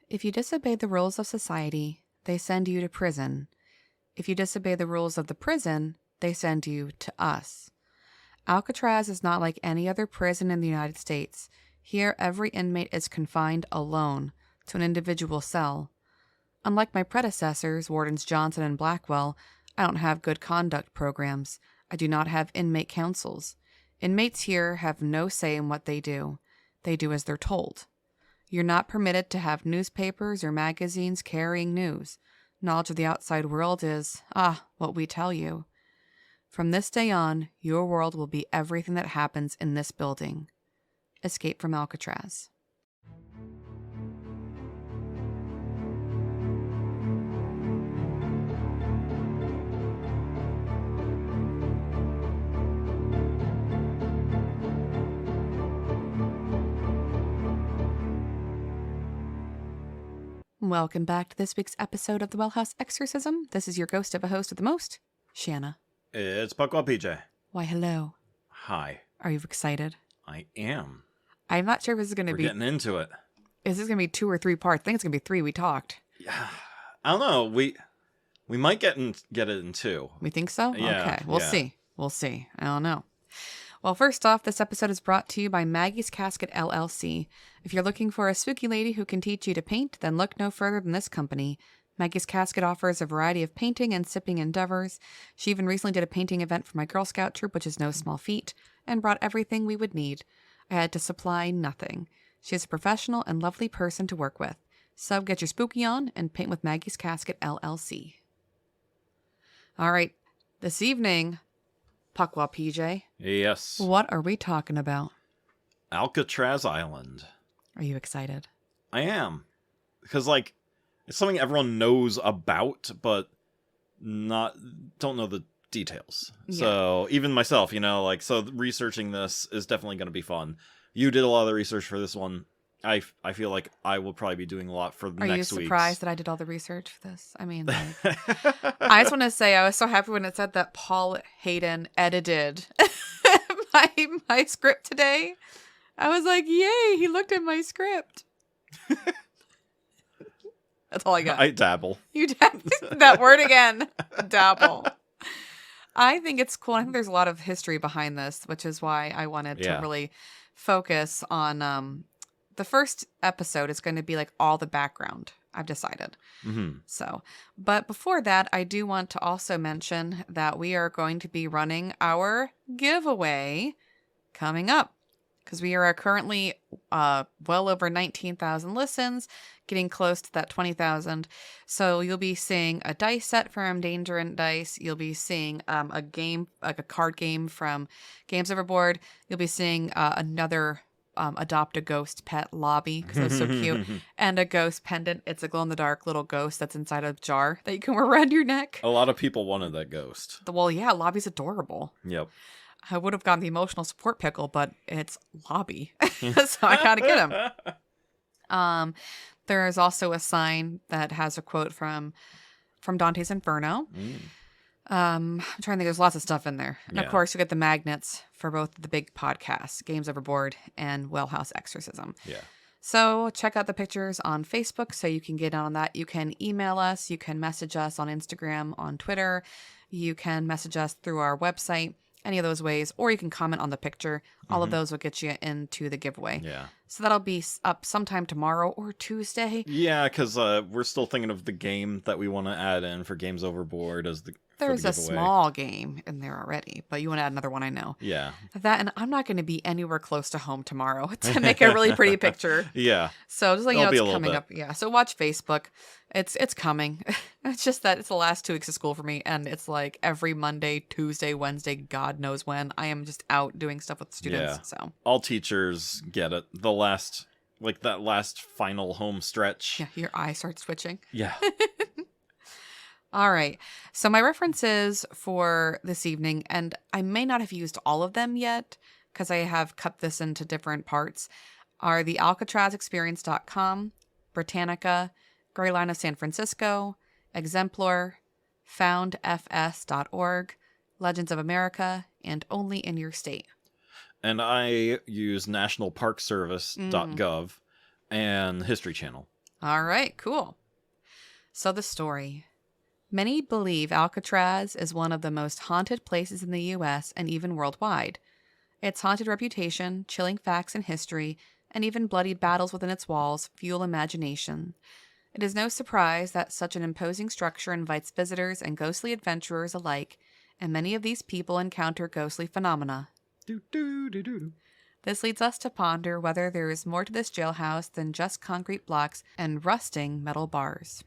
If you disobey the rules of society, they send you to prison. If you disobey the rules of the prison, they send you to us. Alcatraz is not like any other prison in the United States. Here, every inmate is confined alone to an individual cell. Unlike my predecessors, Wardens Johnson and Blackwell, I don't have good conduct programs. I do not have inmate councils. Inmates here have no say in what they do. They do as they're told. You're not permitted to have newspapers or magazines carrying news. Knowledge of the outside world is, what we tell you. From this day on, your world will be everything that happens in this building. Escape from Alcatraz. Welcome back to this week's episode of the Well House Exorcism. This is your ghost of a host with the most, Shanna. It's PukwuPJ. Why, hello. Hi. Are you excited? I am. I'm not sure if this is going to be... We're getting into it. Is this going to be 2 or 3 parts? I think it's going to be 3. We talked. Yeah. I don't know. We might get it in 2. We think so? Yeah, okay. We'll see. We'll see. I don't know. Well, first off, this episode is brought to you by Maggie's Casket, LLC. If you're looking for a spooky lady who can teach you to paint, then look no further than this company. Maggie's Casket offers a variety of painting and sipping endeavors. She even recently did a painting event for my Girl Scout troop, which is no small feat, and brought everything we would need. I had to supply nothing. She is a professional and lovely person to work with. So get your spooky on and paint with Maggie's Casket, LLC. All right, this evening... PukwuPJ. Yes. What are we talking about? Alcatraz Island. Are you excited? I am. Because, it's something everyone knows about, but don't know the details. Yeah. So, even myself, so researching this is definitely going to be fun. You did a lot of the research for this one. I feel like I will probably be doing a lot for the next week. Are you surprised that I did all the research for this? I mean, I just want to say I was so happy when it said that Paul Hayden edited my script today. I was like, yay, he looked at my script. That's all I got. I dabble. You dabble. That word again. Dabble. I think it's cool. I think there's a lot of history behind this, which is why I wanted to really focus on... The first episode is going to be all the background, I've decided. Mm-hmm. So, but before that, I do want to also mention that we are going to be running our giveaway coming up. Because we are currently well over 19,000 listens, getting close to that 20,000. So you'll be seeing a dice set from Danger and Dice. You'll be seeing a game, a card game from Games Overboard. You'll be seeing another... adopt a ghost pet lobby because it's so cute, and a ghost pendant. It's a glow-in-the-dark little ghost that's inside a jar that you can wear around your neck. A lot of people wanted that ghost. Well, yeah, Lobby's adorable. Yep. I would have gotten the emotional support pickle, but it's Lobby, so I gotta get him. There is also a sign that has a quote from Dante's Inferno. I'm trying to think. There's lots of stuff in there. And of course, you get the magnets for both the big podcasts, Games Overboard and Well House Exorcism. Yeah. So check out the pictures on Facebook so you can get on that. You can email us. You can message us on Instagram, on Twitter. You can message us through our website, any of those ways. Or you can comment on the picture. All of those will get you into the giveaway. Yeah. So that'll be up sometime tomorrow or Tuesday. Yeah, because we're still thinking of the game that we want to add in for Games Overboard as the... There's a small game in there already, but you want to add another one, I know. Yeah. That, and I'm not going to be anywhere close to home tomorrow to make a really pretty picture. Yeah. So just it's coming up. Yeah. So watch Facebook. It's coming. It's just that it's the last 2 weeks of school for me, and it's every Monday, Tuesday, Wednesday, God knows when. I am just out doing stuff with students. Yeah. So all teachers get it. The last, that last final home stretch. Yeah, your eye starts twitching. Yeah. All right. So my references for this evening, and I may not have used all of them yet because I have cut this into different parts, are the AlcatrazExperience.com, Britannica, Gray Line of San Francisco, Exemplar, FoundFS.org, Legends of America, and Only in Your State. And I use nationalparkservice.gov and History Channel. All right, cool. So the story. Many believe Alcatraz is one of the most haunted places in the U.S. and even worldwide. Its haunted reputation, chilling facts and history, and even bloody battles within its walls fuel imagination. It is no surprise that such an imposing structure invites visitors and ghostly adventurers alike, and many of these people encounter ghostly phenomena. Do, do, do, do, do. This leads us to ponder whether there is more to this jailhouse than just concrete blocks and rusting metal bars.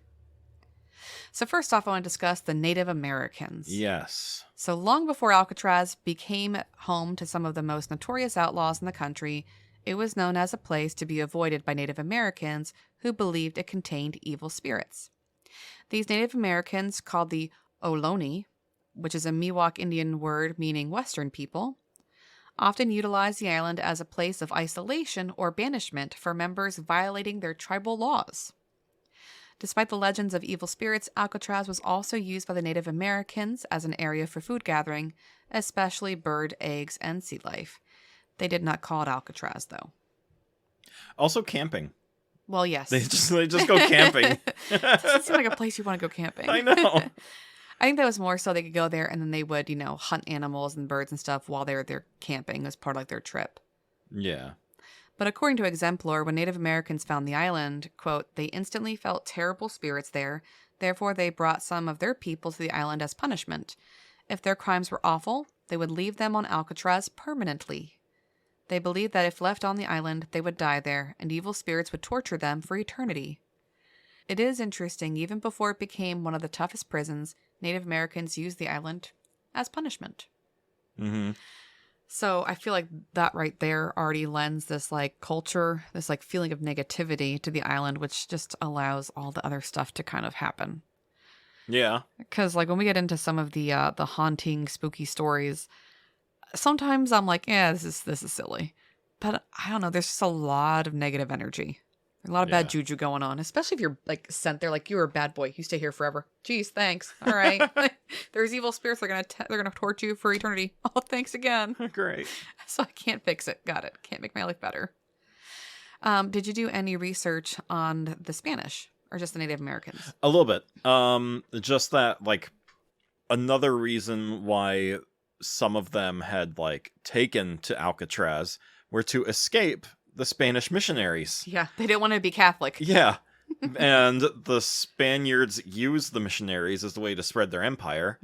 So first off, I want to discuss the Native Americans. Yes. So long before Alcatraz became home to some of the most notorious outlaws in the country, it was known as a place to be avoided by Native Americans who believed it contained evil spirits. These Native Americans, called the Ohlone, which is a Miwok Indian word meaning Western people, often utilized the island as a place of isolation or banishment for members violating their tribal laws. Despite the legends of evil spirits, Alcatraz was also used by the Native Americans as an area for food gathering, especially bird, eggs, and sea life. They did not call it Alcatraz, though. Also camping. Well, yes. They just go camping. Doesn't seem like a place you want to go camping. I know. I think that was more so they could go there and then they would, hunt animals and birds and stuff while they were there camping as part of their trip. Yeah. But according to Exemplar, when Native Americans found the island, quote, they instantly felt terrible spirits there. Therefore, they brought some of their people to the island as punishment. If their crimes were awful, they would leave them on Alcatraz permanently. They believed that if left on the island, they would die there, and evil spirits would torture them for eternity. It is interesting, even before it became one of the toughest prisons, Native Americans used the island as punishment. Mm-hmm. So I feel like that right there already lends this culture, this feeling of negativity to the island, which just allows all the other stuff to kind of happen. Yeah. Because when we get into some of the haunting, spooky stories, sometimes I'm like, yeah, this is silly. But I don't know, there's just a lot of negative energy. A lot of bad juju going on, especially if you're sent there you're a bad boy. You stay here forever. Jeez, thanks. All right. There's evil spirits. They're gonna torture you for eternity. Oh, thanks again. Great. So I can't fix it. Got it. Can't make my life better. Did you do any research on the Spanish or just the Native Americans? A little bit. Just that another reason why some of them had taken to Alcatraz were to escape the Spanish missionaries. Yeah, they didn't want to be Catholic. Yeah. And the Spaniards used the missionaries as the way to spread their empire,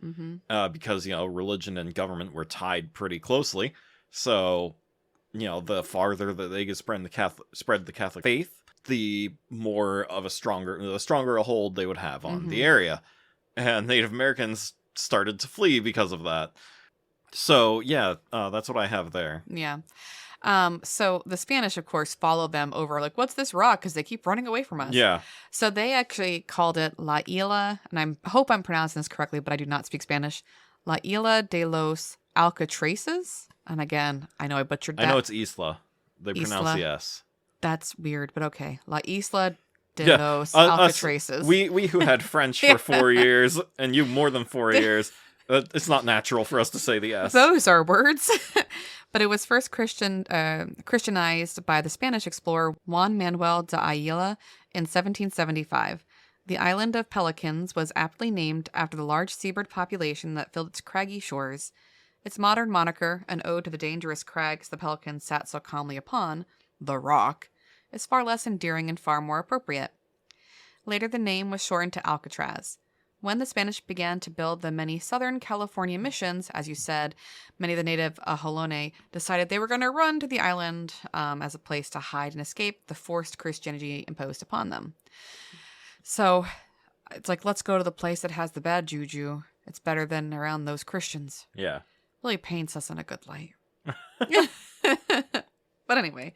because, religion and government were tied pretty closely. So, the farther that they could spread the Catholic faith, the stronger a hold they would have on the area. And Native Americans started to flee because of that. So, yeah, that's what I have there. Yeah. So the Spanish, of course, followed them over, what's this rock? Because they keep running away from us. Yeah. So they actually called it La Isla, and I hope I'm pronouncing this correctly, but I do not speak Spanish. La Isla de los Alcatraces. And again, I know I butchered that. I know it's Isla. They Isla. pronounce the S. That's weird, but okay. La Isla de los Alcatraces. We who had French for 4 years, and you more than 4 years, it's not natural for us to say the S. Those are words. But it was first Christianized by the Spanish explorer Juan Manuel de Ayala in 1775. The island of Pelicans was aptly named after the large seabird population that filled its craggy shores. Its modern moniker, an ode to the dangerous crags the pelicans sat so calmly upon, the Rock, is far less endearing and far more appropriate. Later, the name was shortened to Alcatraz. When the Spanish began to build the many Southern California missions, as you said, many of the native Ohlone decided they were going to run to the island as a place to hide and escape the forced Christianity imposed upon them. So it's let's go to the place that has the bad juju. It's better than around those Christians. Yeah. Really paints us in a good light. But anyway,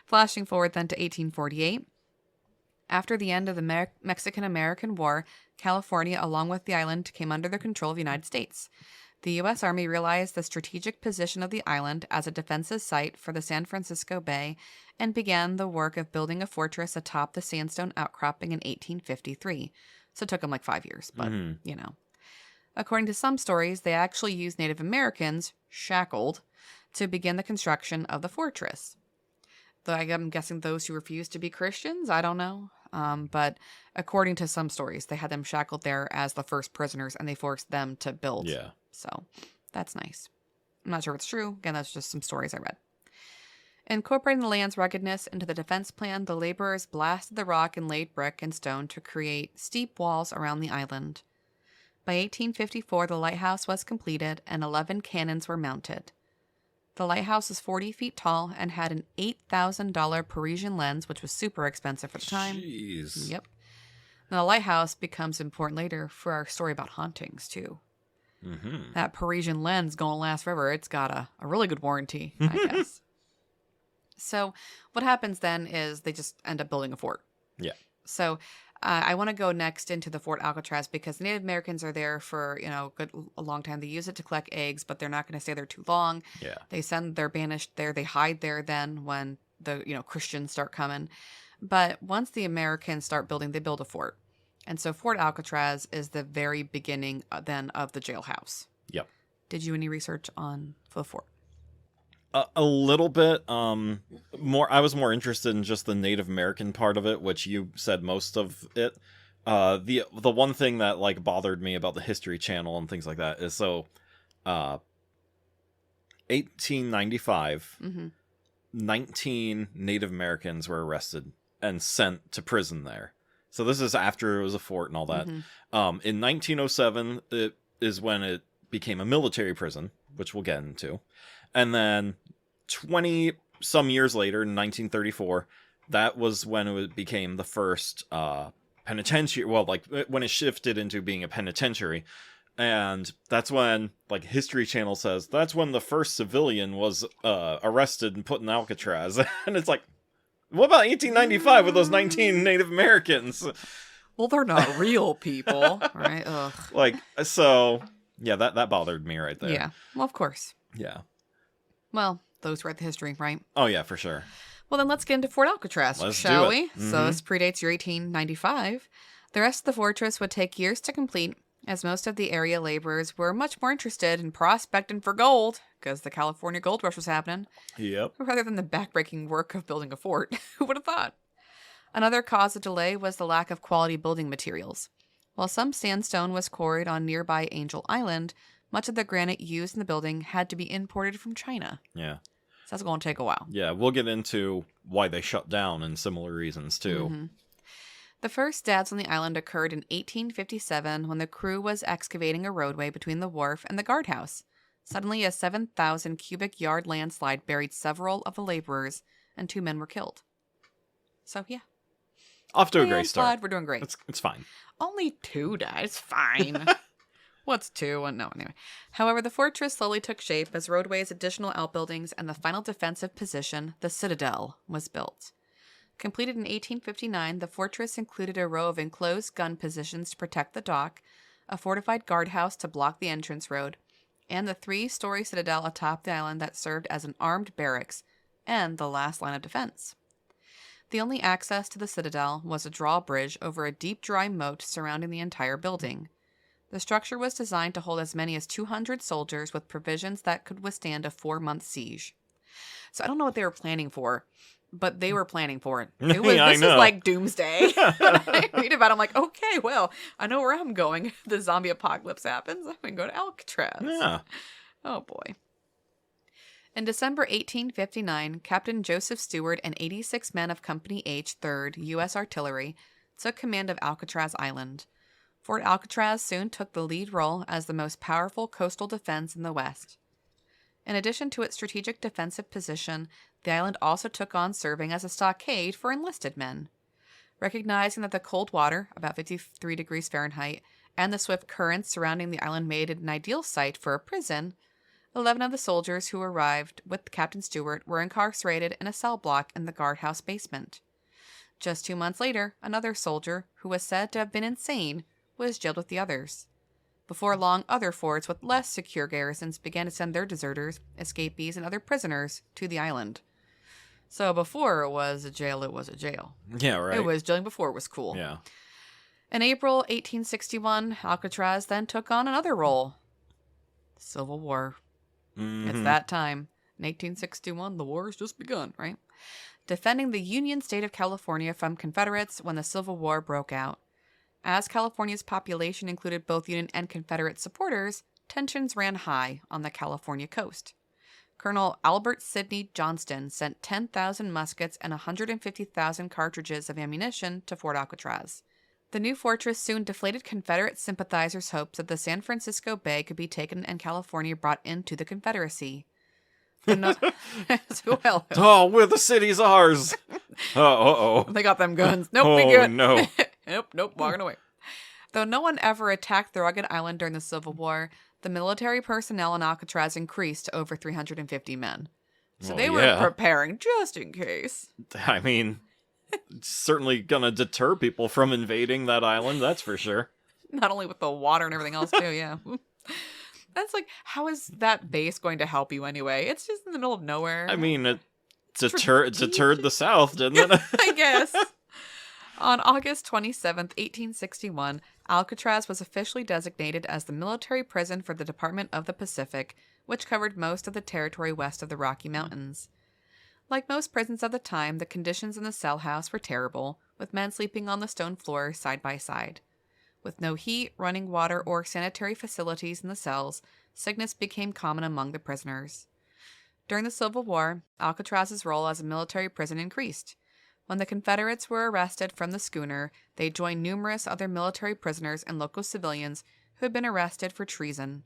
flashing forward then to 1848. After the end of the Mexican-American War, California, along with the island, came under the control of the United States. The U.S. Army realized the strategic position of the island as a defensive site for the San Francisco Bay and began the work of building a fortress atop the sandstone outcropping in 1853. So it took them 5 years, but, According to some stories, they actually used Native Americans, shackled, to begin the construction of the fortress. I'm guessing those who refused to be Christians. I don't know. But according to some stories, they had them shackled there as the first prisoners, and they forced them to build. Yeah. So that's nice. I'm not sure if it's true. Again, that's just some stories I read. Incorporating the land's ruggedness into the defense plan, the laborers blasted the rock and laid brick and stone to create steep walls around the island. By 1854, the lighthouse was completed and 11 cannons were mounted. The lighthouse was 40 feet tall and had an $8,000 Parisian lens, which was super expensive for the time. Jeez. Yep. Now, the lighthouse becomes important later for our story about hauntings, too. Mm-hmm. That Parisian lens going to last forever. It's got a really good warranty, I guess. So what happens then is they just end up building a fort. Yeah. So I want to go next into the Fort Alcatraz because the Native Americans are there for, a long time. They use it to collect eggs, but they're not going to stay there too long. Yeah. They're banished there. They hide there then when the, Christians start coming. But once the Americans start building, they build a fort. And so Fort Alcatraz is the very beginning then of the jailhouse. Yep. Did you any research on the fort? A little bit. I was more interested in just the Native American part of it, which you said most of it. The one thing that like bothered me about the History Channel and things like that is 1895, 19 Native Americans were arrested and sent to prison there. So this is after it was a fort and all that. In 1907, it is when it became a military prison, which we'll get into. And then 20 some years later, in 1934, that was when it became the first penitentiary. Well, like when it shifted into being a penitentiary. And that's when, like, History Channel says, that's when the first civilian was arrested and put in Alcatraz. And it's like, what about 1895 with those 19 Native Americans? Well, they're not real people, right? Ugh. Like, so, yeah, that bothered me right there. Yeah, well, of course. Yeah. Well, those write the history, right? Oh, yeah, for sure. Well, then let's get into Fort Alcatraz, shall we? So this predates your 1895. The rest of the fortress would take years to complete, as most of the area laborers were much more interested in prospecting for gold, because the California gold rush was happening, Yep. rather than the backbreaking work of building a fort. Who would have thought? Another cause of delay was the lack of quality building materials. While some sandstone was quarried on nearby Angel Island, much of the granite used in the building had to be imported from China. Yeah. So that's going to take a while. Yeah, we'll get into why they shut down and similar reasons, too. The first deaths on the island occurred in 1857 when the crew was excavating a roadway between the wharf and the guardhouse. Suddenly, a 7,000 cubic yard landslide buried several of the laborers, and 2 men were killed. So, yeah. Off to a great start. Landslide, we're doing great. It's fine. Only 2 died. It's fine. What's 2? No, anyway. However, the fortress slowly took shape as roadways, additional outbuildings, and the final defensive position, the Citadel, was built. Completed in 1859, the fortress included a row of enclosed gun positions to protect the dock, a fortified guardhouse to block the entrance road, and the 3-story citadel atop the island that served as an armed barracks and the last line of defense. The only access to the citadel was a drawbridge over a deep, dry moat surrounding the entire building. The structure was designed to hold as many as 200 soldiers with provisions that could withstand a 4-month siege. So I don't know what they were planning for, but they were planning for it. This was like doomsday. I read about it, I'm like, okay, well, I know where I'm going. If the zombie apocalypse happens, I'm going to go to Alcatraz. Yeah. Oh, boy. In December 1859, Captain Joseph Stewart and 86 men of Company H, 3rd U.S. Artillery, took command of Alcatraz Island. Fort Alcatraz soon took the lead role as the most powerful coastal defense in the West. In addition to its strategic defensive position, the island also took on serving as a stockade for enlisted men. Recognizing that the cold water, about 53 degrees Fahrenheit, and the swift currents surrounding the island made it an ideal site for a prison, 11 of the soldiers who arrived with Captain Stewart were incarcerated in a cell block in the guardhouse basement. Just 2 months later, another soldier, who was said to have been insane, was jailed with the others. Before long, other forts with less secure garrisons began to send their deserters, escapees, and other prisoners to the island. So before it was a jail, it was a jail. Yeah, right. It was jailing before it was cool. Yeah. In April 1861, Alcatraz then took on another role. Civil War. It's that time. In 1861, the war has just begun, right? defending the Union state of California from Confederates when the Civil War broke out. As California's population included both Union and Confederate supporters, tensions ran high on the California coast. Colonel Albert Sidney Johnston sent 10,000 muskets and 150,000 cartridges of ammunition to Fort Alcatraz. The new fortress soon deflated Confederate sympathizers' hopes that the San Francisco Bay could be taken and California brought into the Confederacy. Oh, well, the city's ours. Uh-oh. They got them guns. Nope, Oh, we good. no. Nope, walking away. Though no one ever attacked the rugged island during the Civil War, the military personnel in Alcatraz increased to over 350 men. So they were preparing just in case. I mean, it's certainly gonna deter people from invading that island, that's for sure. Not only with the water and everything else, too, yeah. That's like, how is that base going to help you anyway? It's just in the middle of nowhere. I mean, it deterred the South, didn't it? I guess. On August 27th, 1861, Alcatraz was officially designated as the military prison for the Department of the Pacific, which covered most of the territory west of the Rocky Mountains. Like most prisons of the time, the conditions in the cell house were terrible, with men sleeping on the stone floor side by side. With no heat, running water, or sanitary facilities in the cells, sickness became common among the prisoners. During the Civil War, Alcatraz's role as a military prison increased. When the Confederates were arrested from the schooner, they joined numerous other military prisoners and local civilians who had been arrested for treason.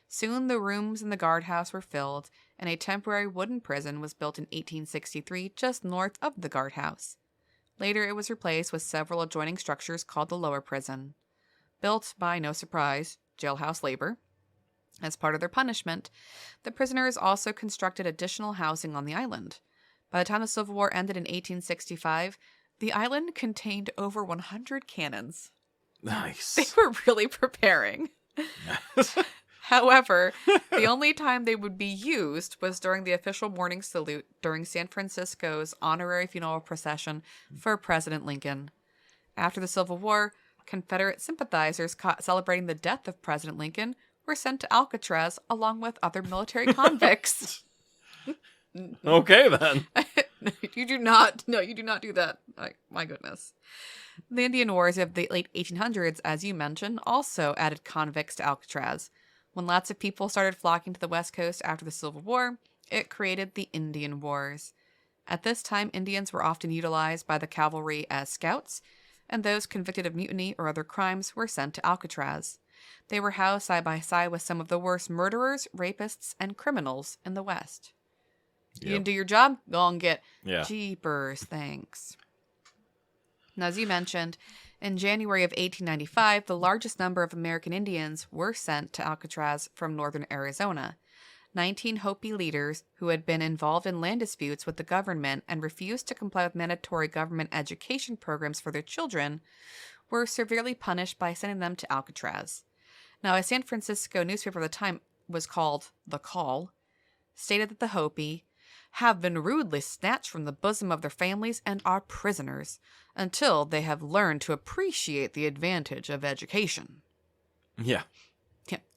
Soon the rooms in the guardhouse were filled, and a temporary wooden prison was built in 1863 just north of the guardhouse. Later it was replaced with several adjoining structures called the lower prison. Built by, no surprise, jailhouse labor. As part of their punishment, the prisoners also constructed additional housing on the island. By the time the Civil War ended in 1865, the island contained over 100 cannons. Nice. They were really preparing. However, the only time they would be used was during the official morning salute during San Francisco's honorary funeral procession for President Lincoln. After the Civil War, Confederate sympathizers caught celebrating the death of President Lincoln were sent to Alcatraz along with other military convicts. Okay, then. You do not do that. My goodness. The Indian Wars of the late 1800s, as you mentioned, also added convicts to Alcatraz. When lots of people started flocking to the West Coast after the Civil War, it created the Indian Wars. At this time, Indians were often utilized by the cavalry as scouts, and those convicted of mutiny or other crimes were sent to Alcatraz. They were housed side by side with some of the worst murderers, rapists, and criminals in the West. You didn't do your job? Go and get jeepers, thanks. Now, as you mentioned, in January of 1895, the largest number of American Indians were sent to Alcatraz from northern Arizona. 19 Hopi leaders who had been involved in land disputes with the government and refused to comply with mandatory government education programs for their children were severely punished by sending them to Alcatraz. Now, a San Francisco newspaper at the time was called The Call, stated that the Hopi have been rudely snatched from the bosom of their families and are prisoners until they have learned to appreciate the advantage of education. Yeah.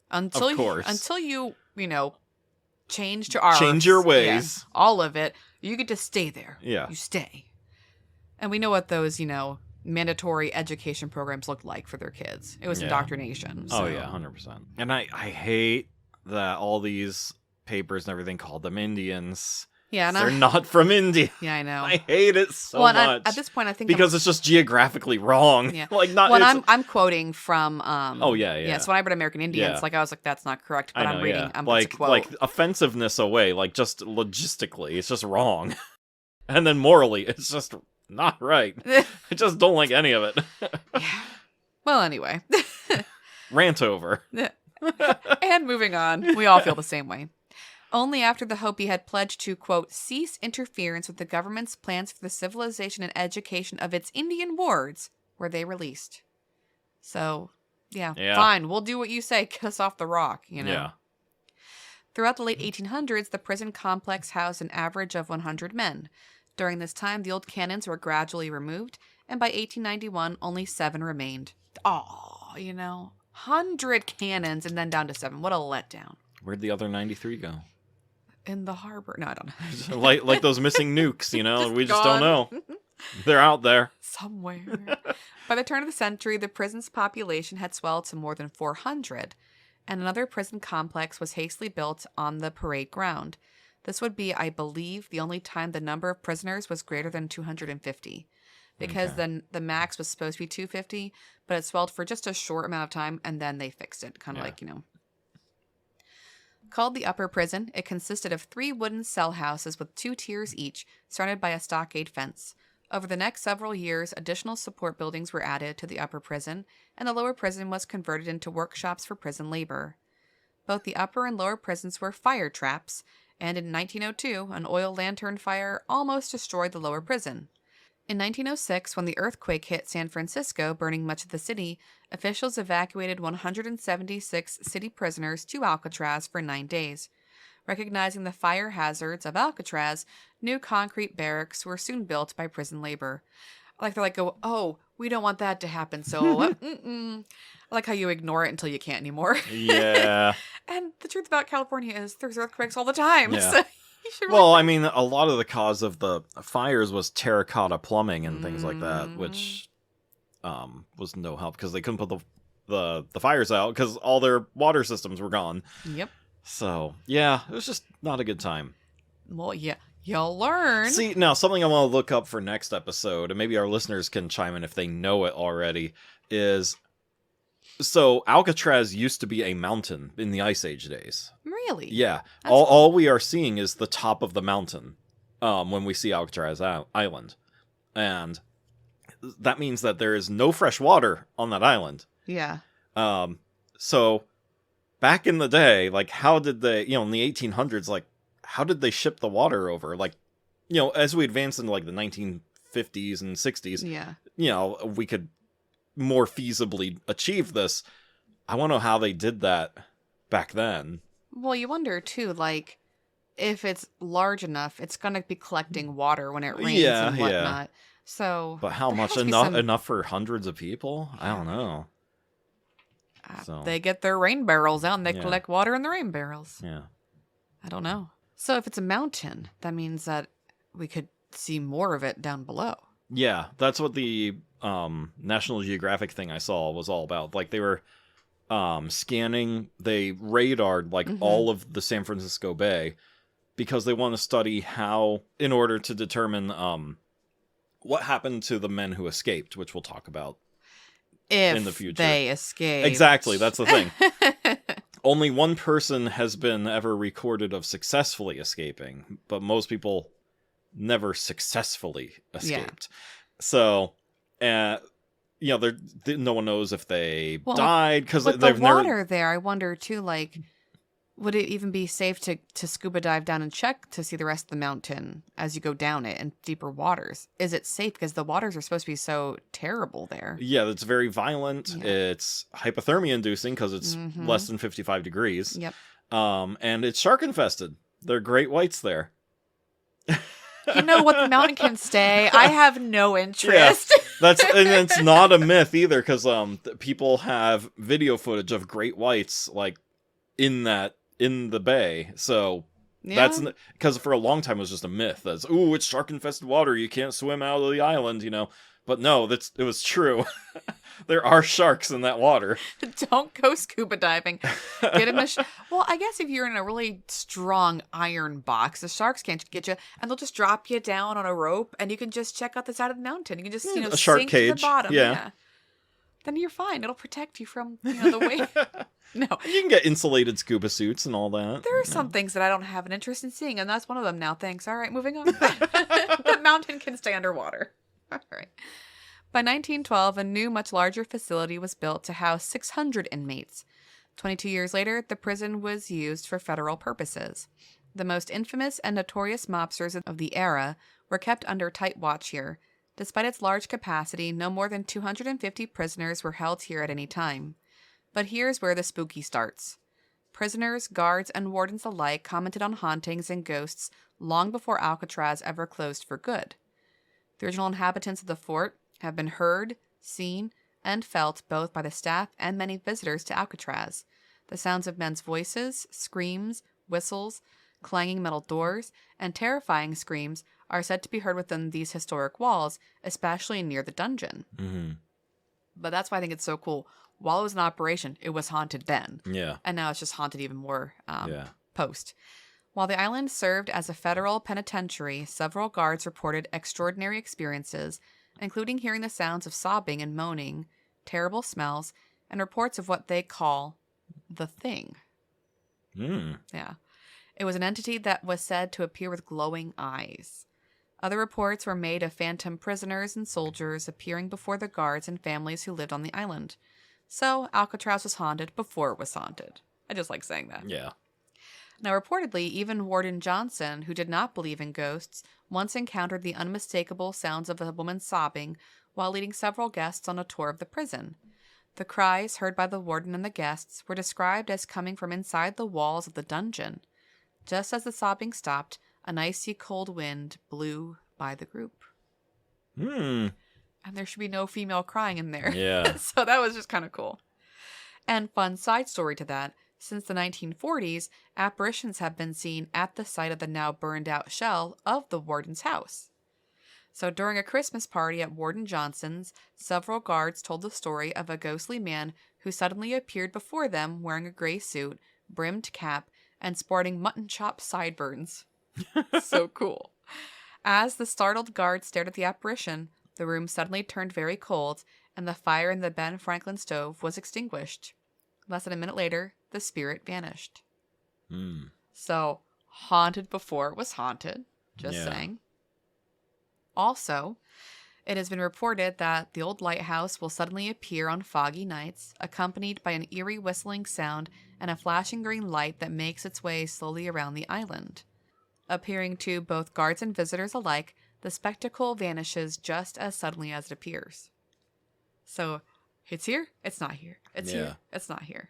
Until of course. Until you change to ours. Change your ways. Yeah, all of it. You get to stay there. Yeah. You stay. And we know what those, mandatory education programs looked like for their kids. It was indoctrination. So. Oh, yeah, 100%. And I hate that all these papers and everything called them Indians. Yeah, and they're not from India. Yeah, I know. I hate it so much. At this point, I think because it's just geographically wrong. Yeah. I'm quoting from. Yeah. So when I read American Indians, I was like, that's not correct. But I'm reading. Yeah. It's a quote. Like offensiveness away. Like just logistically, it's just wrong. And then morally, it's just not right. I just don't like any of it. Yeah. Well, anyway. Rant over. And moving on, we all feel the same way. Only after the Hopi had pledged to, quote, cease interference with the government's plans for the civilization and education of its Indian wards were they released. So, yeah. Fine, we'll do what you say, get us off the rock, Yeah. Throughout the late 1800s, the prison complex housed an average of 100 men. During this time, the old cannons were gradually removed, and by 1891, only 7 remained. 100 cannons and then down to 7. What a letdown. Where'd the other 93 go? in the harbor. No, I don't know. like those missing nukes, you know? We just gone. don't know. They're out there. Somewhere. By the turn of the century, the prison's population had swelled to more than 400, and another prison complex was hastily built on the parade ground. This would be, I believe, the only time the number of prisoners was greater than 250. Because Okay. then the max was supposed to be 250, but it swelled for just a short amount of time, and then they fixed it. Kind of Yeah. like, Called the upper prison, it consisted of 3 wooden cell houses with 2 tiers each, surrounded by a stockade fence. Over the next several years, additional support buildings were added to the upper prison, and the lower prison was converted into workshops for prison labor. Both the upper and lower prisons were fire traps, and in 1902, an oil lantern fire almost destroyed the lower prison. In 1906, when the earthquake hit San Francisco, burning much of the city, officials evacuated 176 city prisoners to Alcatraz for 9 days. Recognizing the fire hazards of Alcatraz, new concrete barracks were soon built by prison labor. Oh, we don't want that to happen, so I like how you ignore it until you can't anymore. Yeah. And the truth about California is there's earthquakes all the time. Yeah. So you should Well, I mean, a lot of the cause of the fires was terracotta plumbing and things like that, Mm. which was no help because they couldn't put the fires out because all their water systems were gone. Yep. So, yeah, it was just not a good time. Well, yeah, you'll learn. See, now, something I want to look up for next episode, and maybe our listeners can chime in if they know it already, is... So, Alcatraz used to be a mountain in the Ice Age days. Really? Yeah. That's All we are seeing is the top of the mountain when we see Alcatraz Island. And that means that there is no fresh water on that island. Yeah. So, back in the day, like, how did they, in the 1800s, like, how did they ship the water over? Like, as we advance into, like, the 1950s and 60s, Yeah. We could more feasibly achieve this. I want to know how they did that back then. Well, you wonder, too, like, if it's large enough, it's going to be collecting water when it rains and whatnot. So, but how there much? has to be Enough for hundreds of people? I don't know. So. They get their rain barrels out and they Yeah. collect water in the rain barrels. Yeah. I don't know. So if it's a mountain, that means that we could see more of it down below. Yeah, that's what the National Geographic thing I saw was all about. Like, they were scanning, they radared, like, all of the San Francisco Bay because they want to study how, in order to determine what happened to the men who escaped, which we'll talk about If in the future. they escape. Exactly, that's the thing. Only one person has been ever recorded of successfully escaping, but most people never successfully escaped. So, no one knows if they died because with they've the water there, I wonder too, like, would it even be safe to scuba dive down and check to see the rest of the mountain as you go down it in deeper waters? Is it safe? Because the waters are supposed to be so terrible there. Yeah, it's very violent. Yeah. It's hypothermia inducing because it's less than 55 degrees. Yep. And it's shark infested. There are great whites there. You know what? The mountain can stay. I have no interest. Yeah, and it's not a myth either because people have video footage of great whites like in the bay. So that's because for a long time it was just a myth. That's it's shark infested water. You can't swim out of the island. But no, it was true. There are sharks in that water. Don't go scuba diving. Get him well, I guess if you're in a really strong iron box, the sharks can't get you, and they'll just drop you down on a rope, and you can just check out the side of the mountain. You can just, a shark sink cage. to the bottom. Yeah. Then you're fine. It'll protect you from the weight. No. You can get insulated scuba suits and all that. There are some things that I don't have an interest in seeing, and that's one of them now. Thanks. All right, moving on. The mountain can stay underwater. All right. By 1912, a new, much larger facility was built to house 600 inmates. 22 years later, the prison was used for federal purposes. The most infamous and notorious mobsters of the era were kept under tight watch here. Despite its large capacity, no more than 250 prisoners were held here at any time. But here's where the spooky starts. Prisoners, guards, and wardens alike commented on hauntings and ghosts long before Alcatraz ever closed for good. The original inhabitants of the fort have been heard, seen, and felt both by the staff and many visitors to Alcatraz. The sounds of men's voices, screams, whistles, Clanging metal doors and terrifying screams are said to be heard within these historic walls, especially near the dungeon. Mm-hmm. But that's why I think it's so cool. While it was in operation, it was haunted then. Yeah. And now it's just haunted even more Yeah. post. While the island served as a federal penitentiary, several guards reported extraordinary experiences, including hearing the sounds of sobbing and moaning, terrible smells, and reports of what they call the Thing. Yeah. It was an entity that was said to appear with glowing eyes. Other reports were made of phantom prisoners and soldiers appearing before the guards and families who lived on the island. So, Alcatraz was haunted before it was haunted. I just like saying that. Yeah. Now, reportedly, even Warden Johnson, who did not believe in ghosts, once encountered the unmistakable sounds of a woman sobbing while leading several guests on a tour of the prison. The cries heard by the warden and the guests were described as coming from inside the walls of the dungeon. Just as the sobbing stopped, an icy cold wind blew by the group. And there should be no female crying in there. Yeah. So that was just kind of cool. And fun side story to that, since the 1940s, apparitions have been seen at the site of the now burned out shell of the warden's house. So during a Christmas party at Warden Johnson's, several guards told the story of a ghostly man who suddenly appeared before them wearing a gray suit, brimmed cap, and sporting mutton chop sideburns. So cool. As the startled guards stared at the apparition, the room suddenly turned very cold, and the fire in the Ben Franklin stove was extinguished. Less than a minute later, the spirit vanished. So, haunted before it was haunted. Just saying. Also, it has been reported that the old lighthouse will suddenly appear on foggy nights, accompanied by an eerie whistling sound and a flashing green light that makes its way slowly around the island. Appearing to both guards and visitors alike, the spectacle vanishes just as suddenly as it appears. So, it's here, it's not here. It's here, it's not here.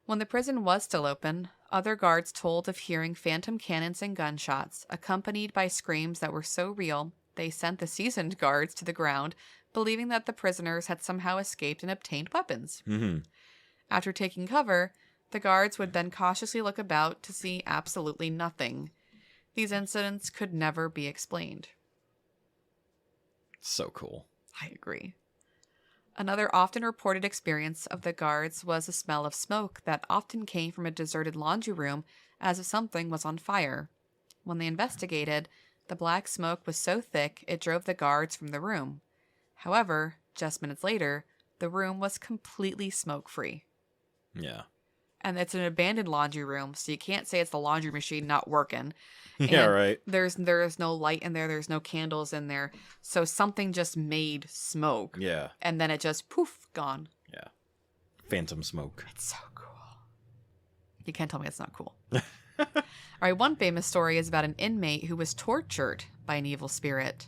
When the prison was still open, other guards told of hearing phantom cannons and gunshots, accompanied by screams that were so real, they sent the seasoned guards to the ground, believing that the prisoners had somehow escaped and obtained weapons. After taking cover, the guards would then cautiously look about to see absolutely nothing. These incidents could never be explained. So cool. I agree. Another often reported experience of the guards was the smell of smoke that often came from a deserted laundry room as if something was on fire. When they investigated, the black smoke was so thick it drove the guards from the room. However, just minutes later, the room was completely smoke-free. Yeah. And it's an abandoned laundry room, so you can't say it's the laundry machine not working. Yeah, And right. There's no light in there. There's no candles in there. So something just made smoke. Yeah. And then it just, poof, gone. Yeah. Phantom smoke. It's so cool. You can't tell me it's not cool. All right, one famous story is about an inmate who was tortured by an evil spirit.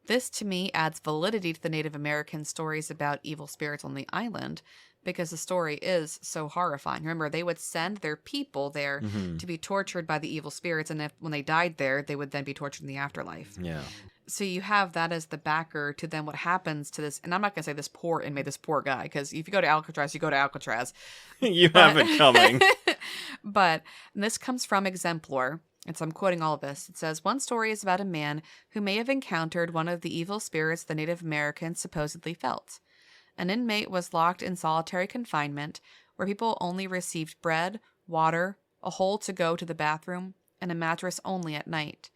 This, to me, adds validity to the Native American stories about evil spirits on the island, because the story is so horrifying. Remember, they would send their people there to be tortured by the evil spirits, and when they died there, they would then be tortured in the afterlife. Yeah. So you have that as the backer to then what happens to this, and I'm not going to say this poor inmate, this poor guy, because if you go to Alcatraz, you go to Alcatraz. You have it coming. But this comes from Exemplar, and so I'm quoting all of this. It says, one story is about a man who may have encountered one of the evil spirits the Native Americans supposedly felt. An inmate was locked in solitary confinement, where people only received bread, water, a hole to go to the bathroom, and a mattress only at night.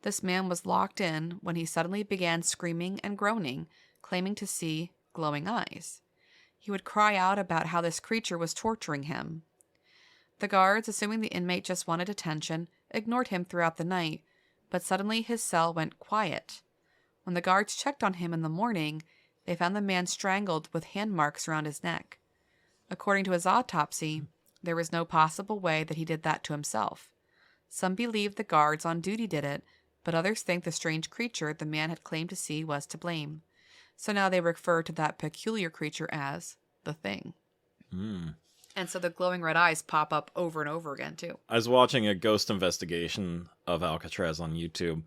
This man was locked in when he suddenly began screaming and groaning, claiming to see glowing eyes. He would cry out about how this creature was torturing him. The guards, assuming the inmate just wanted attention, ignored him throughout the night, but suddenly his cell went quiet. When the guards checked on him in the morning, they found the man strangled with hand marks around his neck. According to his autopsy, there was no possible way that he did that to himself. Some believe the guards on duty did it, but others think the strange creature the man had claimed to see was to blame. So now they refer to that peculiar creature as the Thing. And so the glowing red eyes pop up over and over again, too. I was watching a ghost investigation of Alcatraz on YouTube,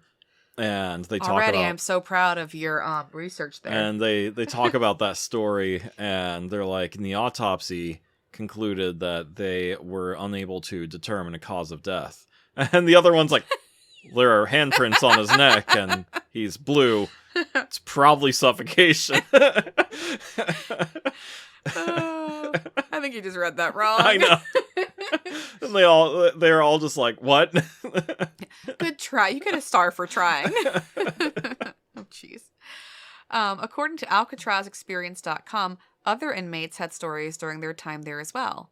and they talk Already, about... I'm so proud of your research there. And they talk about that story, and they're like, in the autopsy, concluded that they were unable to determine a cause of death. And the other one's like, there are handprints on his neck, and he's blue. It's probably suffocation. I think you just read that wrong. I know. And they're all just like, what? Good try. You get a star for trying. Oh, jeez. According to AlcatrazExperience.com, other inmates had stories during their time there as well.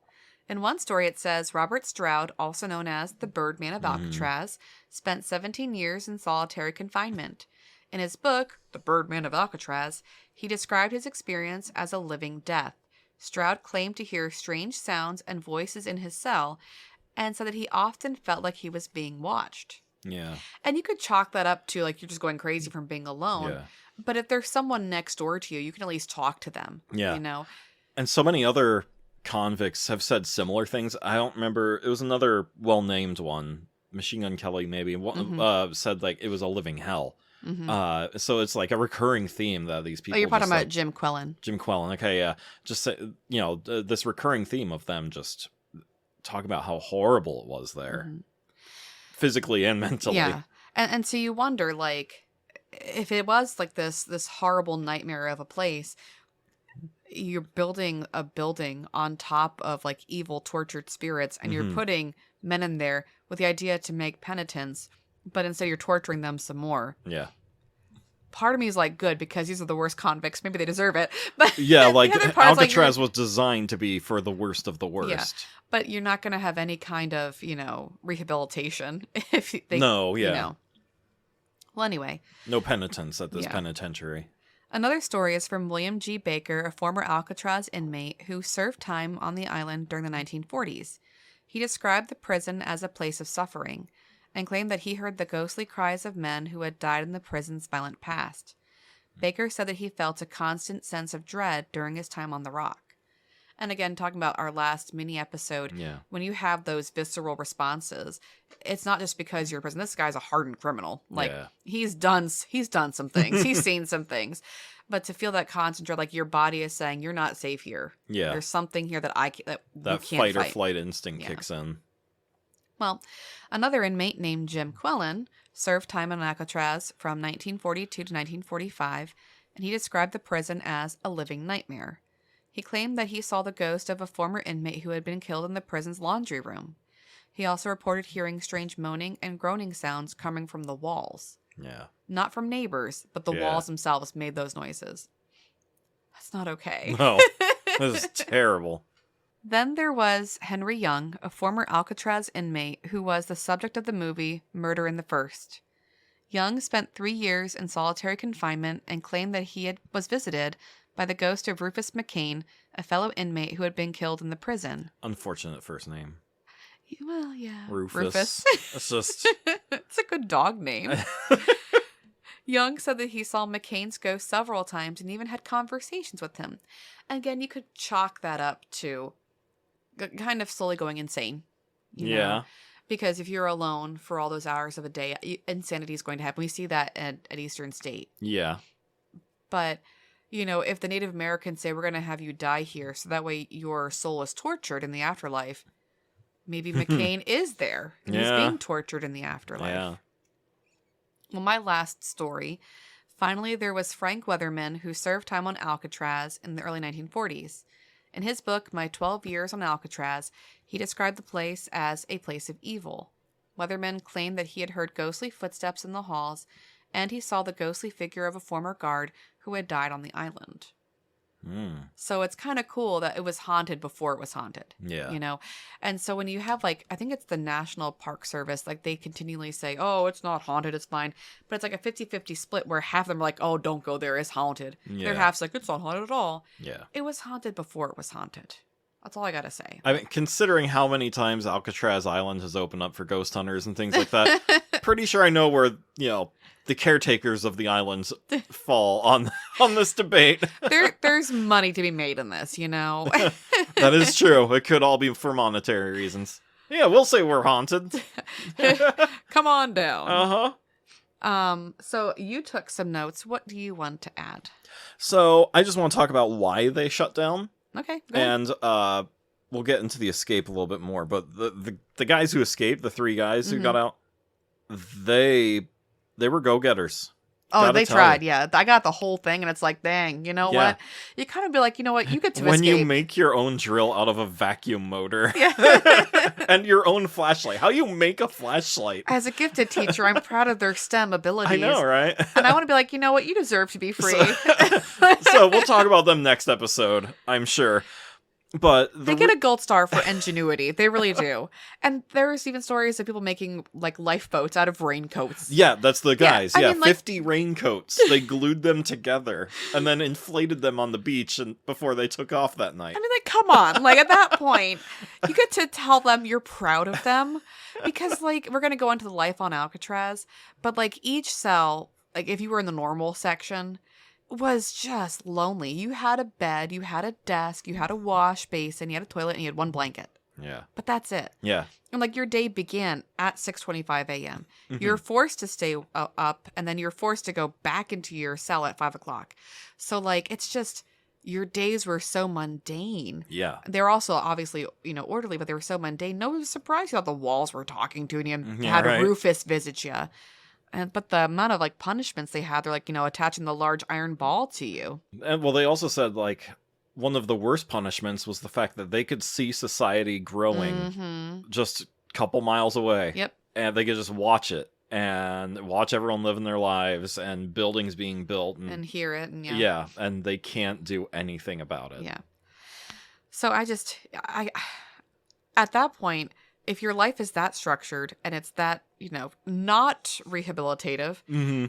In one story, it says Robert Stroud, also known as the Birdman of Alcatraz, spent 17 years in solitary confinement. In his book, The Birdman of Alcatraz, he described his experience as a living death. Stroud claimed to hear strange sounds and voices in his cell and said that he often felt like he was being watched. Yeah. And you could chalk that up to, like, you're just going crazy from being alone. Yeah. But if there's someone next door to you, you can at least talk to them. Yeah. You know? And so many other convicts have said similar things. I don't remember. It was another well-named one. Machine Gun Kelly, maybe, said, like, it was a living hell. Mm-hmm. So it's like a recurring theme that these people. Oh, you're talking about like, Jim Quellen. Jim Quellen. Okay, yeah. Just say, this recurring theme of them just talk about how horrible it was there, physically and mentally. Yeah, and so you wonder, like, if it was like this horrible nightmare of a place, you're building a building on top of like evil, tortured spirits, and you're putting men in there with the idea to make penitence. But instead you're torturing them some more. Yeah. Part of me is like, good, because these are the worst convicts. Maybe they deserve it. But yeah, like Alcatraz like, was designed to be for the worst of the worst. Yeah. But you're not going to have any kind of, rehabilitation if they. No, yeah. Well, anyway. No penitence at this penitentiary. Another story is from William G. Baker, a former Alcatraz inmate who served time on the island during the 1940s. He described the prison as a place of suffering, and claimed that he heard the ghostly cries of men who had died in the prison's violent past. Baker said that he felt a constant sense of dread during his time on the Rock. And again, talking about our last mini episode, when you have those visceral responses, it's not just because you're in prison. This guy's a hardened criminal. Like, he's done some things. He's seen some things. But to feel that constant dread, like your body is saying, you're not safe here. Yeah. There's something here that that fight or flight instinct kicks in. Well, another inmate named Jim Quellen served time on Alcatraz from 1942 to 1945, and he described the prison as a living nightmare. He claimed that he saw the ghost of a former inmate who had been killed in the prison's laundry room. He also reported hearing strange moaning and groaning sounds coming from the walls. Yeah. Not from neighbors, but the walls themselves made those noises. That's not okay. No, this is terrible. Then there was Henry Young, a former Alcatraz inmate who was the subject of the movie Murder in the First. Young spent 3 years in solitary confinement and claimed that he was visited by the ghost of Rufus McCain, a fellow inmate who had been killed in the prison. Unfortunate first name. Well, yeah. Rufus. It's just... It's a good dog name. Young said that he saw McCain's ghost several times and even had conversations with him. Again, you could chalk that up to kind of slowly going insane. You know? Because if you're alone for all those hours of a day, insanity is going to happen. We see that at Eastern State. Yeah. But, if the Native Americans say, we're going to have you die here, so that way your soul is tortured in the afterlife, maybe McCain is there. And he's being tortured in the afterlife. Yeah. Well, my last story. Finally, there was Frank Weatherman, who served time on Alcatraz in the early 1940s. In his book, My 12 Years on Alcatraz, he described the place as a place of evil. Weatherman claimed that he had heard ghostly footsteps in the halls, and he saw the ghostly figure of a former guard who had died on the island. So it's kind of cool that it was haunted before it was haunted. Yeah. And so when you have, I think it's the National Park Service, they continually say, oh, it's not haunted, it's fine. But it's like a 50-50 split where half of them are like, oh, don't go there, it's haunted. Yeah. Their half's like, it's not haunted at all. Yeah. It was haunted before it was haunted. That's all I gotta say. I mean, considering how many times Alcatraz Island has opened up for ghost hunters and things like that, pretty sure I know where, the caretakers of the islands fall on this debate. There's money to be made in this, That is true. It could all be for monetary reasons. Yeah, we'll say we're haunted. Come on down. So you took some notes. What do you want to add? So I just want to talk about why they shut down. Okay, go ahead. And we'll get into the escape a little bit more, but the guys who escaped, the 3 guys who got out, they were go-getters. Oh, they tried, yeah. I got the whole thing, and it's like, dang, you know what? You kind of be like, you know what? You get to when escape. you make your own drill out of a vacuum motor Yeah. and your own flashlight. How you make a flashlight? As a gifted teacher, I'm proud of their STEM abilities. I know, right? And I want to be like, you know what? You deserve to be free. So we'll talk about them next episode, I'm sure. But they get a gold star for ingenuity. They really do. And there's even stories of people making like lifeboats out of raincoats. Yeah, that's the guys. I mean, 50 raincoats. They glued them together and then inflated them on the beach and before they took off that night. I mean, like, come on. Like, at that point, you get to tell them you're proud of them. Because, like, we're going to go into the life on Alcatraz. But, like, each cell, like, if you were in the normal section, was just lonely. You had a bed, you had a desk, you had a wash basin, you had a toilet, and you had one blanket. Yeah. But that's it. Yeah. And like your day began at 6:25 a.m. You're forced to stay up, and then you're forced to go back into your cell at 5 o'clock. So like it's just your days were so mundane. Yeah. They're also obviously orderly, but they were so mundane. No surprise you thought the walls were talking to you and you had Rufus visit you. But the amount of like punishments they had, they're like, attaching the large iron ball to you. And well, they also said like one of the worst punishments was the fact that they could see society growing just a couple miles away. Yep. And they could just watch it and watch everyone living their lives and buildings being built. And hear it. And yeah. And they can't do anything about it. Yeah. So I at that point, if your life is that structured and it's that, not rehabilitative,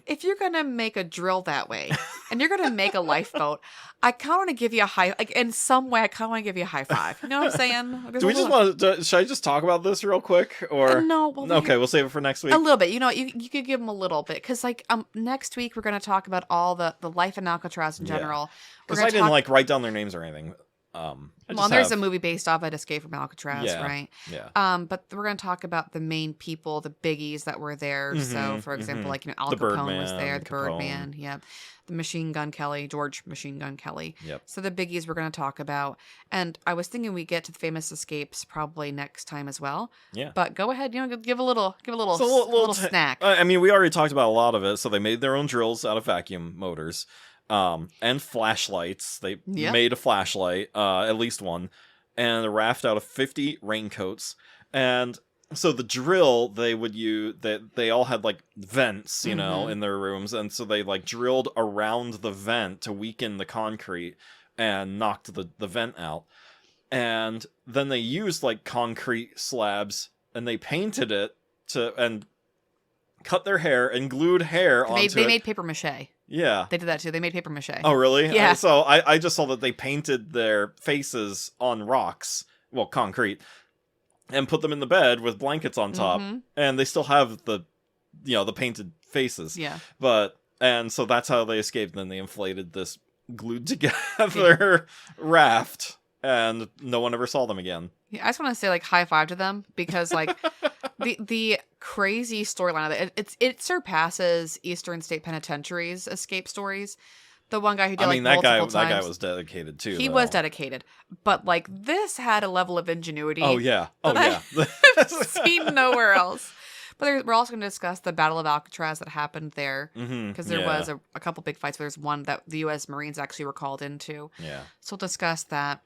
if you're going to make a drill that way and you're going to make a lifeboat, I kind of want to give you a high, like in some way, I kind of want to give you a high five. You know what I'm saying? Do we just want to, should I just talk about this real quick? Or no. Okay, we'll save it for next week. A little bit. You could give them a little bit. Because like next week, we're going to talk about all the life in Alcatraz in general. Because I didn't like write down their names or anything. There's a movie based off of Escape from Alcatraz, right? Yeah. But we're going to talk about the main people, the biggies that were there. So, for example, like Al Capone was there, the Birdman, the Machine Gun Kelly, George Machine Gun Kelly. Yep. So the biggies we're going to talk about, and I was thinking we get to the famous escapes probably next time as well. Yeah. But go ahead, give a little snack. I mean, we already talked about a lot of it. So they made their own drills out of vacuum motors. And flashlights. They made a flashlight, at least one, and a raft out of 50 raincoats. And so the drill they would use, they all had like vents, in their rooms, and so they like drilled around the vent to weaken the concrete and knocked the vent out. And then they used like concrete slabs and they painted it and cut their hair and glued hair onto it. They made paper mache. Yeah. They did that too. They made paper mache. Oh, really? Yeah. So I just saw that they painted their faces on rocks, well, concrete, and put them in the bed with blankets on top. And they still have the painted faces. Yeah. And so that's how they escaped. Then they inflated this glued together raft, and no one ever saw them again. Yeah, I just want to say like high five to them because like the crazy storyline of it surpasses Eastern State Penitentiary's escape stories. The one guy who did that guy times, was dedicated too. He was dedicated, but like this had a level of ingenuity. Oh yeah, I've seen nowhere else. But we're also going to discuss the Battle of Alcatraz that happened there because there was a couple big fights. There's one that the U.S. Marines actually were called into. Yeah. So we'll discuss that.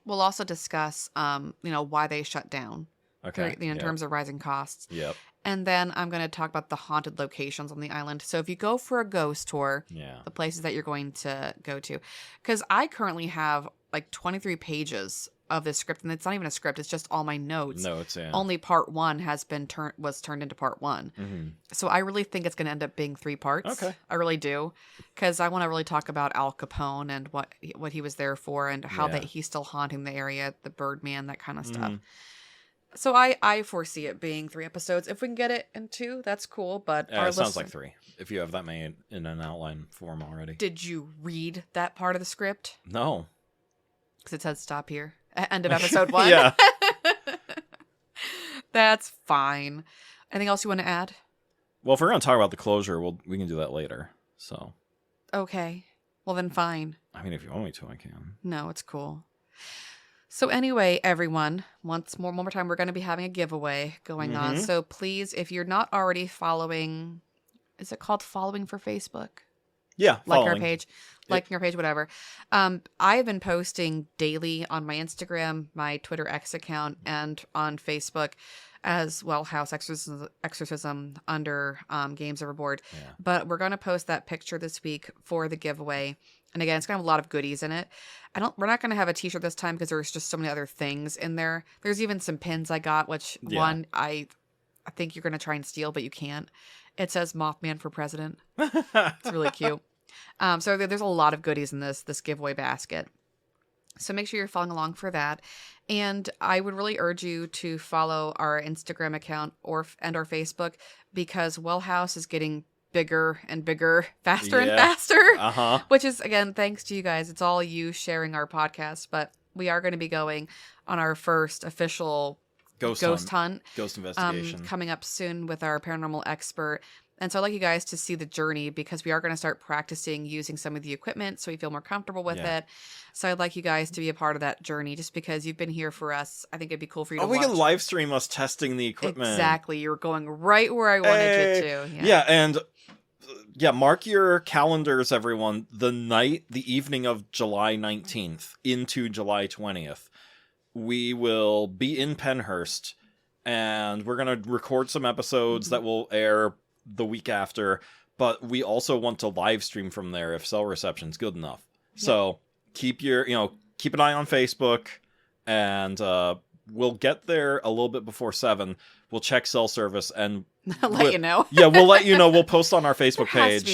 We'll also discuss, why they shut down. Okay. In terms of rising costs. Yep. And then I'm going to talk about the haunted locations on the island. So if you go for a ghost tour, the places that you're going to go to. Because I currently have like 23 pages of this script, and it's not even a script, it's just all my notes. Only part 1 was turned into part 1. So I really think it's going to end up being 3 parts. Okay. I really do, because I want to really talk about Al Capone and what he was there for, and how that he's still haunting the area, the Birdman, that kind of stuff. So I foresee it being 3 episodes. If we can get it in 2, that's cool. But it sounds like 3 if you have that many in an outline form already. Did you read that part of the script? No, because it says stop here. End of episode 1. Yeah. That's fine. Anything else you want to add? Well, if we're going to talk about the closure, we can do that later. So. Okay. Well, then fine. I mean, if you want me to, I can. No, it's cool. So anyway, everyone, one more time, we're going to be having a giveaway going on. Mm-hmm. So please, if you're not already following, is it called following for Facebook? Yeah, Like our following. page, liking our page, whatever. I've been posting daily on my Instagram, my Twitter X account, and on Facebook as well, House Exorcism under Games Overboard. Yeah. But we're going to post that picture this week for the giveaway. And again, it's going to have a lot of goodies in it. We're not going to have a t-shirt this time because there's just so many other things in there. There's even some pins I got, which one I think you're going to try and steal, but you can't. It says Mothman for President. It's really cute. So there's a lot of goodies in this giveaway basket. So make sure you're following along for that. And I would really urge you to follow our Instagram account and our Facebook, because Well House is getting bigger and bigger, faster and faster. Uh-huh. Which is, again, thanks to you guys. It's all you sharing our podcast. But we are going to be going on our first official ghost hunt. Ghost investigation. Coming up soon with our paranormal expert. And so I'd like you guys to see the journey, because we are going to start practicing using some of the equipment so we feel more comfortable with it. So I'd like you guys to be a part of that journey, just because you've been here for us. I think it'd be cool for you to watch. We can live stream us testing the equipment. Exactly. You're going right where I wanted you to. Yeah, and mark your calendars, everyone. The evening of July 19th into July 20th, we will be in Penhurst, and we're going to record some episodes that will air the week after, but we also want to live stream from there if cell reception's good enough. So keep an eye on Facebook, and we'll get there a little bit before 7. We'll check cell service and let you know. We'll let you know. We'll post on our Facebook there page. There has to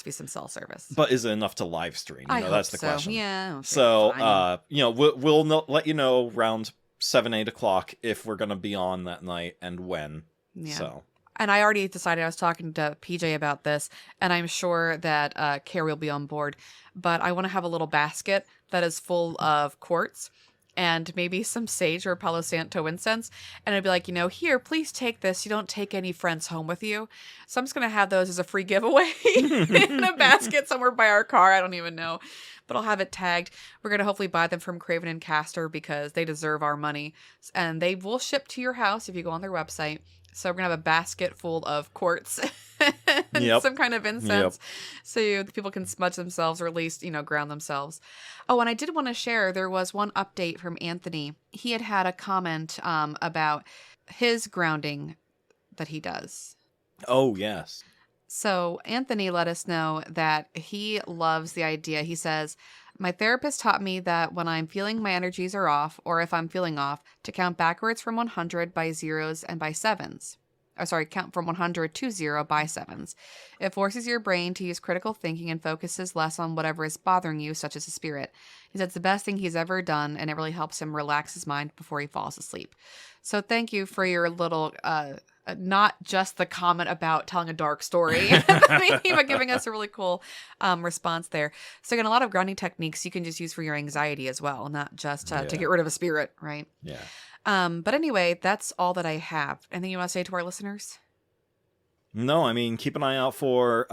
be some cell service. But is it enough to live stream? I hope that's the so. question. Yeah. Okay, so we'll let you know around 7-8 o'clock if we're gonna be on that night and when. Yeah. So. And I already decided, I was talking to PJ about this, and I'm sure that Carrie will be on board. But I want to have a little basket that is full of quartz and maybe some sage or Palo Santo incense. And I'd be like, here, please take this. You don't take any friends home with you. So I'm just going to have those as a free giveaway in a basket somewhere by our car. I don't even know. But I'll have it tagged. We're going to hopefully buy them from Craven and Castor, because they deserve our money. And they will ship to your house if you go on their website. So we're going to have a basket full of quartz and some kind of incense so people can smudge themselves, or at least, ground themselves. Oh, and I did want to share, there was one update from Anthony. He had a comment about his grounding that he does. Oh, yes. So Anthony let us know that he loves the idea. He says, my therapist taught me that when I'm feeling my energies are off, or if I'm feeling off, to count backwards from 100 by zeros and by sevens. Count from 100 to 0 by sevens. It forces your brain to use critical thinking and focuses less on whatever is bothering you, such as a spirit. He said it's the best thing he's ever done, and it really helps him relax his mind before he falls asleep. So thank you for your little not just the comment about telling a dark story, but giving us a really cool response there. So again, a lot of grounding techniques you can just use for your anxiety as well, not just to get rid of a spirit, right? Yeah. But anyway, that's all that I have. Anything you want to say to our listeners? No, I mean, keep an eye out for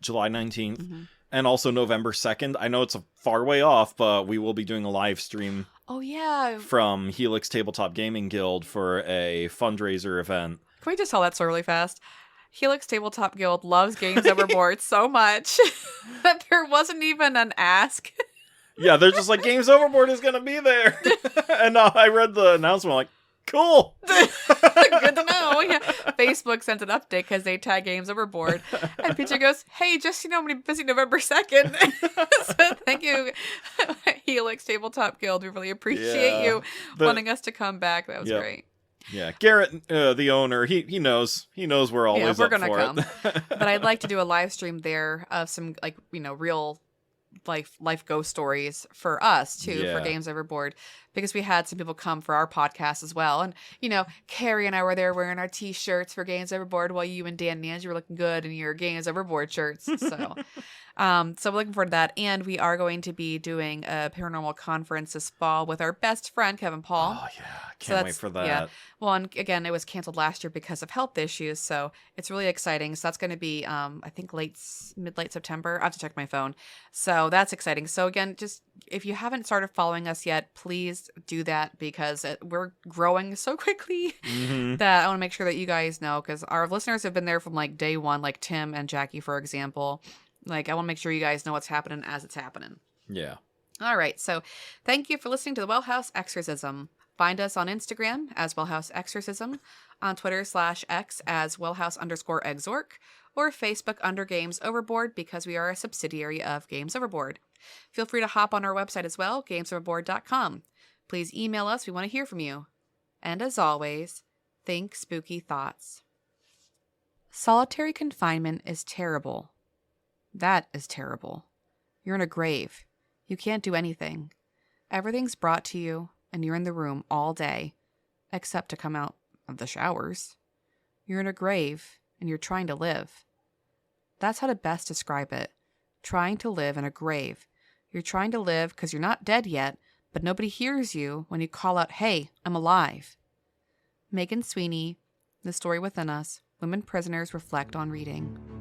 July 19th and also November 2nd. I know it's a far way off, but we will be doing a live stream. Oh, yeah. From Helix Tabletop Gaming Guild for a fundraiser event. Can we just tell that story really fast? Helix Tabletop Guild loves Games Overboard so much that there wasn't even an ask. Yeah, they're just like, Games Overboard is going to be there. And I read the announcement, like, cool. Good to know. Yeah. Facebook sent an update because they tag Games Overboard. And PJ goes, hey, just I'm going to be busy November 2nd. So thank you, Helix Tabletop Guild. We really appreciate you wanting us to come back. That was great. Yeah, Garrett, the owner, he knows we're always we're up gonna for come. it. But I'd like to do a live stream there of some real life ghost stories for us too, for Games Overboard, because we had some people come for our podcast as well. And Carrie and I were there wearing our t-shirts for Games Overboard, while you and Dan and Angie were looking good in your Games Overboard shirts. So so we're looking forward to that. And we are going to be doing a paranormal conference this fall with our best friend Kevin Paul. Oh yeah, can't wait for that. Yeah. Well, and again, it was canceled last year because of health issues, so it's really exciting. So that's going to be, I think mid-late September. I have to check my phone. So that's exciting. So again, just if you haven't started following us yet, please do that because we're growing so quickly that I want to make sure that you guys know, because our listeners have been there from like day one, like Tim and Jackie, for example. Like, I want to make sure you guys know what's happening as it's happening. Yeah. All right. So thank you for listening to the Well House Exorcism. Find us on Instagram as Well House Exorcism, on Twitter /X as wellhouse_exorc, or Facebook under Games Overboard because we are a subsidiary of Games Overboard. Feel free to hop on our website as well, gamesoverboard.com. Please email us. We want to hear from you. And as always, think spooky thoughts. Solitary confinement is terrible. That is terrible. You're in a grave. You can't do anything. Everything's brought to you, and you're in the room all day, except to come out of the showers. You're in a grave, and you're trying to live. That's how to best describe it. Trying to live in a grave. You're trying to live because you're not dead yet, but nobody hears you when you call out, "Hey, I'm alive." Megan Sweeney, The Story Within Us, Women Prisoners Reflect on Reading.